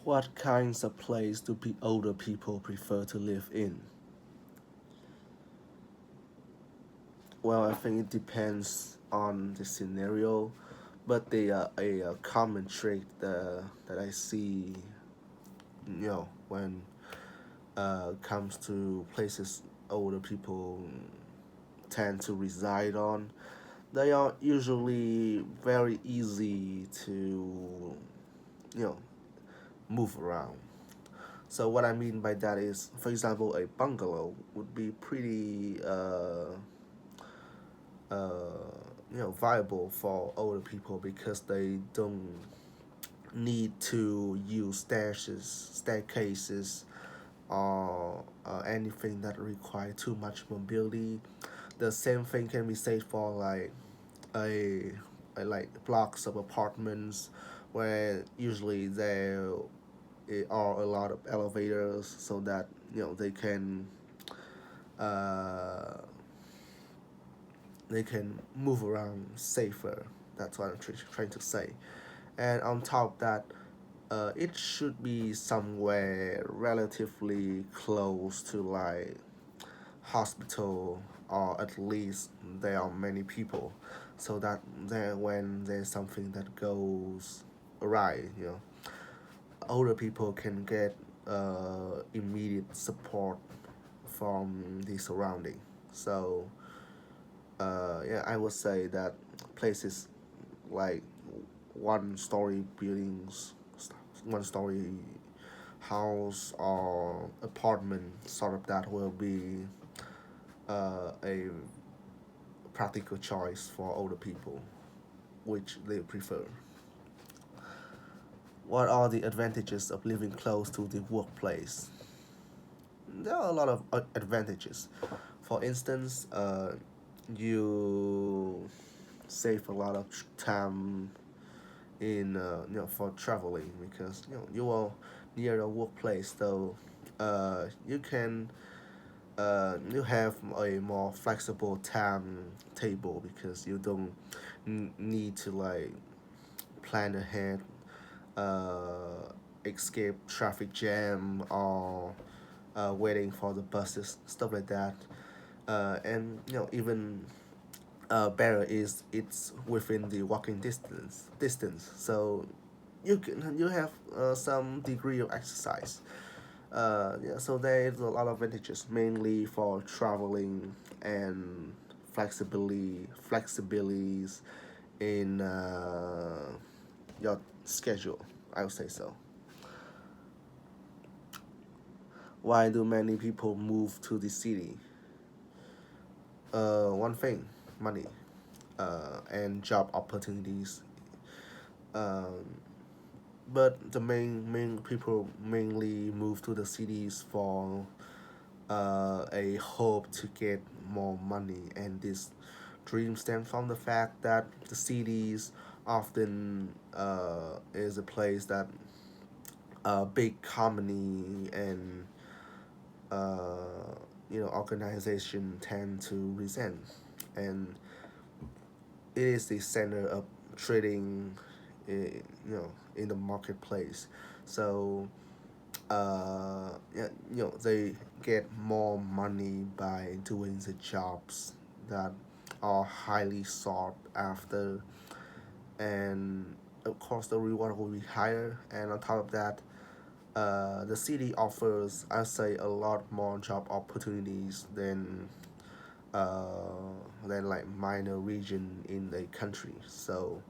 What kinds of place do older people prefer to live in? Well, I think it depends on the scenario, but a common trait that I see, when comes to places older people tend to reside on, they are usually very easy to, you know, move around. So what I mean by that is, for example, a bungalow would be pretty, viable for older people because they don't need to use staircases, or anything that require too much mobility. The same thing can be said for a, like blocks of apartments where usually there are a lot of elevators so that uh, they can move around safer. That's what I'm trying to say. And on top of that, it should be somewhere relatively close to like hospital, or at least there are many people, so that there when there's something that goes awry, older people can get immediate support from the surrounding. So yeah, I would say that places like one-story buildings, one-story house or apartment, sort of that will be a practical choice for older people, which they prefer. What are the advantages of living close to the workplace? There are a lot of advantages. For instance, you save a lot of time in for traveling, because you are near the workplace, so you have a more flexible timetable because you don't need to like plan ahead, uh, escape traffic jam, or waiting for the buses, stuff like that. And even better is it's within the walking distance, so you have some degree of exercise. Yeah, so there's a lot of advantages, mainly for traveling and flexibilities in your schedule. I would say so. Why do many people move to the city? One thing, money, and job opportunities. Um, but the main people mainly move to the cities for a hope to get more money, and this dream stems from the fact that the cities often is a place that big company and organization tend to resent, and it is the center of trading, in the marketplace. So yeah, they get more money by doing the jobs that are highly sought after, and of course the reward will be higher. And on top of that, the city offers, I say, a lot more job opportunities than like minor region in the country. So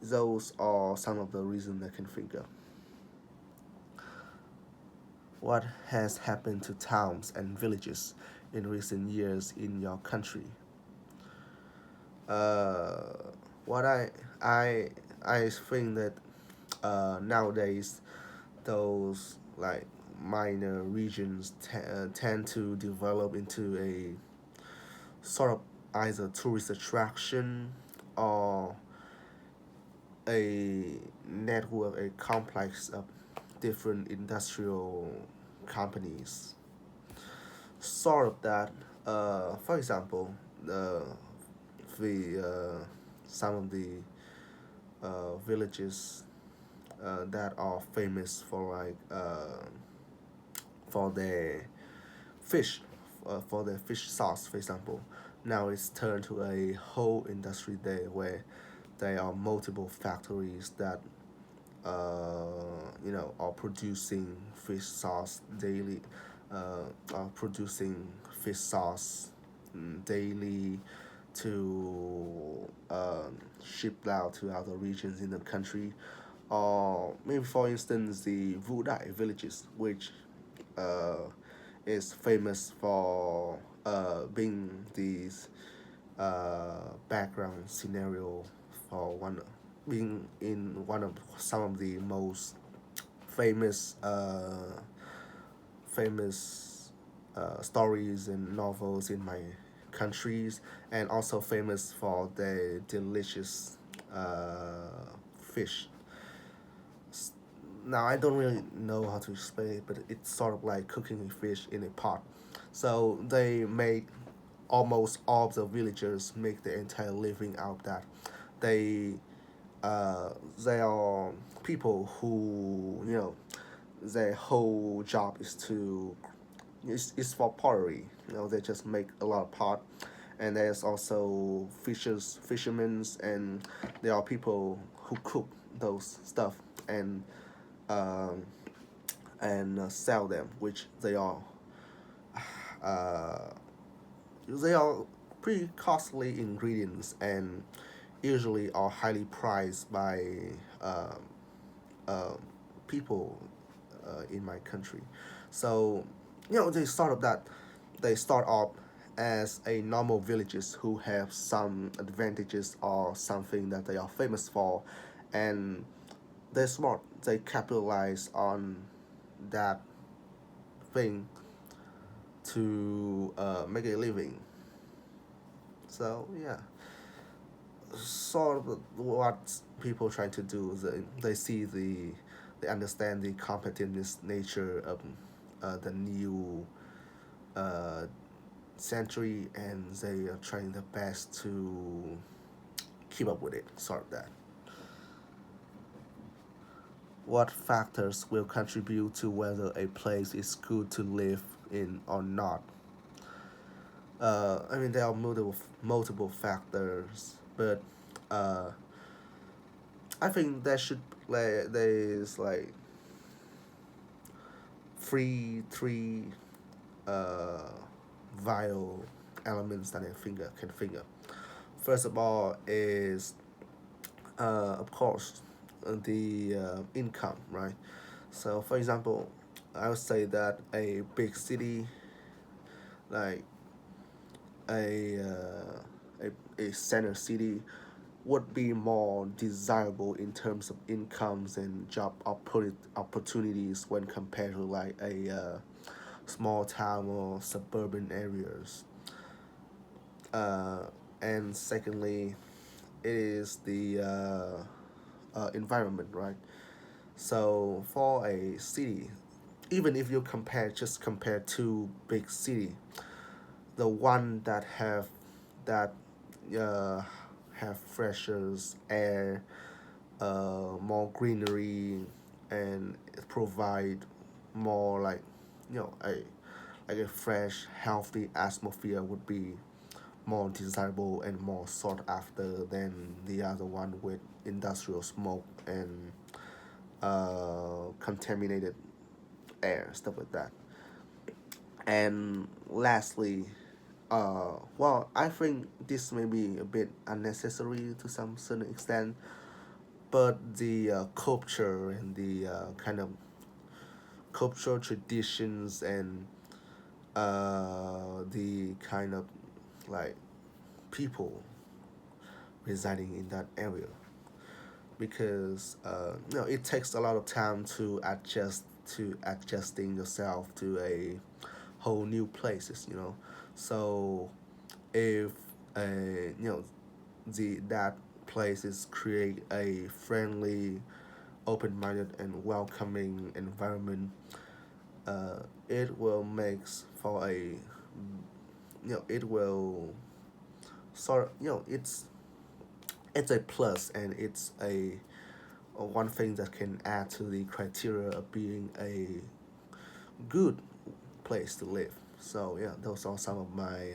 those are some of the reasons I can think of. What has happened to towns and villages in recent years in your country? Uh, what I I think that nowadays those like minor regions tend to develop into a sort of either tourist attraction, or a network, a complex of different industrial companies. Sort of that. For example, the some of the villages that are famous for for their fish, for their fish sauce, for example. Now it's turned to a whole industry there where there are multiple factories that are producing fish sauce daily, are producing fish sauce daily to ship out to other regions in the country. Or maybe, for instance, the Vudai villages, which uh, is famous for being these background scenario for one being in one of some of the most famous famous stories and novels in my countries, and also famous for their delicious fish. Now I don't really know how to explain it, but it's sort of like cooking a fish in a pot. So they made almost all of the villagers make their entire living out of that. They uh, they are people who their whole job is for pottery. They just make a lot of pot, and there's also fishermen, and there are people who cook those stuff and um, sell them, which uh, they are pretty costly ingredients and usually are highly prized by um, um, people in my country. So, they start off as a normal villages who have some advantages or something that they are famous for, and they're smart. They capitalize on that thing to make a living. So yeah, sort of what people try to do. They see they understand the competitiveness nature of the new uh, century, and they are trying their best to keep up with it. Sort of that. What factors will contribute to whether a place is good to live in or not? I mean, there are multiple factors, but uh, I think there is like three uh, vital elements that can think of. First of all is of course the income, right? So for example, I would say that a big city like a center city would be more desirable in terms of incomes and opportunities when compared to like a small town or suburban areas. Uh, and secondly, it is the environment, right? So for a city, even if you compare two big city, the one that uh, have fresher air, more greenery, and provide more like a fresh, healthy atmosphere would be more desirable and more sought after than the other one with industrial smoke and contaminated air, stuff like that. And lastly, well, I think this may be a bit unnecessary to some certain extent, but the culture and the kind of cultural traditions and the kind of like people residing in that area, because it takes a lot of time to adjusting yourself to a whole new places. So if uh, you know the that places create a friendly, open-minded and welcoming environment, it will makes for a it will sort of it's a plus, and it's a one thing that can add to the criteria of being a good place to live. So yeah, those are some of my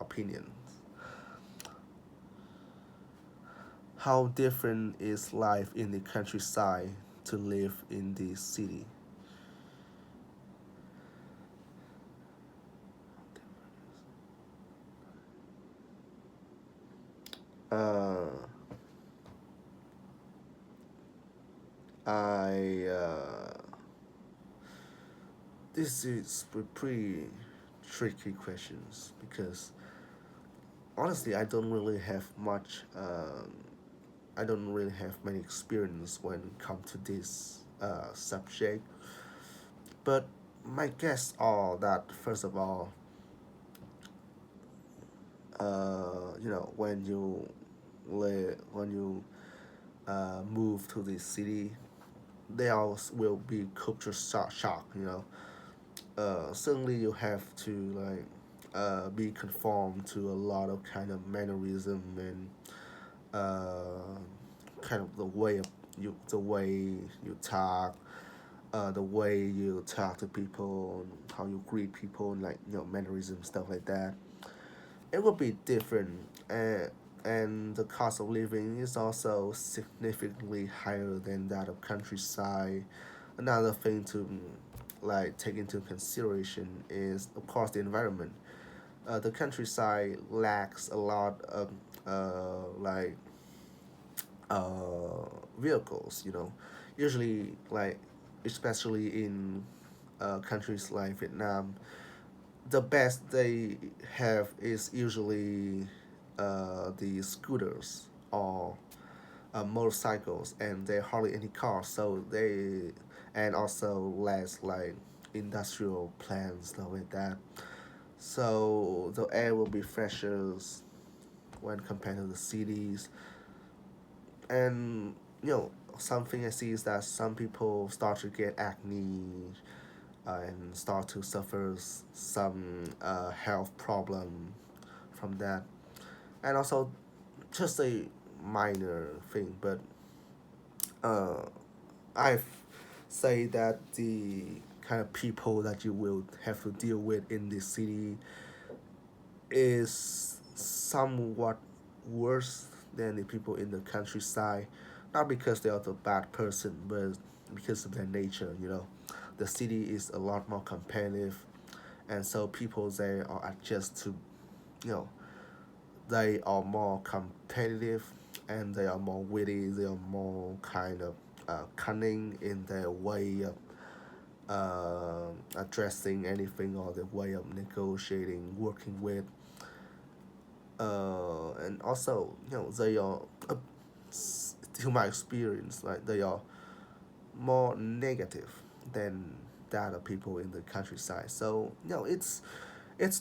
opinions. How different is life in the countryside to live in the city? Uh, I This is pretty tricky questions because honestly, I don't really have much. I don't really have many experience when it comes to this subject. But my guess are that first of all, when you when you move to the city, there also will be culture shock. Certainly you have to like be conformed to a lot of kind of mannerism and kind of the way you talk, the way you talk to people, how you greet people, like mannerism stuff like that. It will be different, and the cost of living is also significantly higher than that of countryside. Another thing to like take into consideration is of course the environment. The countryside lacks a lot of like vehicles. Usually like especially in countries like Vietnam, the best they have is usually the scooters or motorcycles, and there are hardly any cars. So they and also less like industrial plants stuff like that. So the air will be fresher when compared to the cities. And something I see is that some people start to get acne and start to suffer some health problem from that. And also just a minor thing, but uh, I say that the kind of people that you will have to deal with in the city is somewhat worse than the people in the countryside. Not because they are the bad person, but because of their nature. The city is a lot more competitive, and so people there are adjust to, you know, they are more competitive, and they are more witty. They are more kind of cunning in their way of addressing anything or their way of negotiating, working with, and also they are, to my experience, like they are more negative than that of people in the countryside. So it's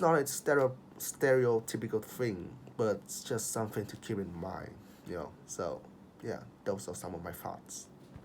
not a stereotypical thing, but it's just something to keep in mind. So yeah, those are some of my thoughts.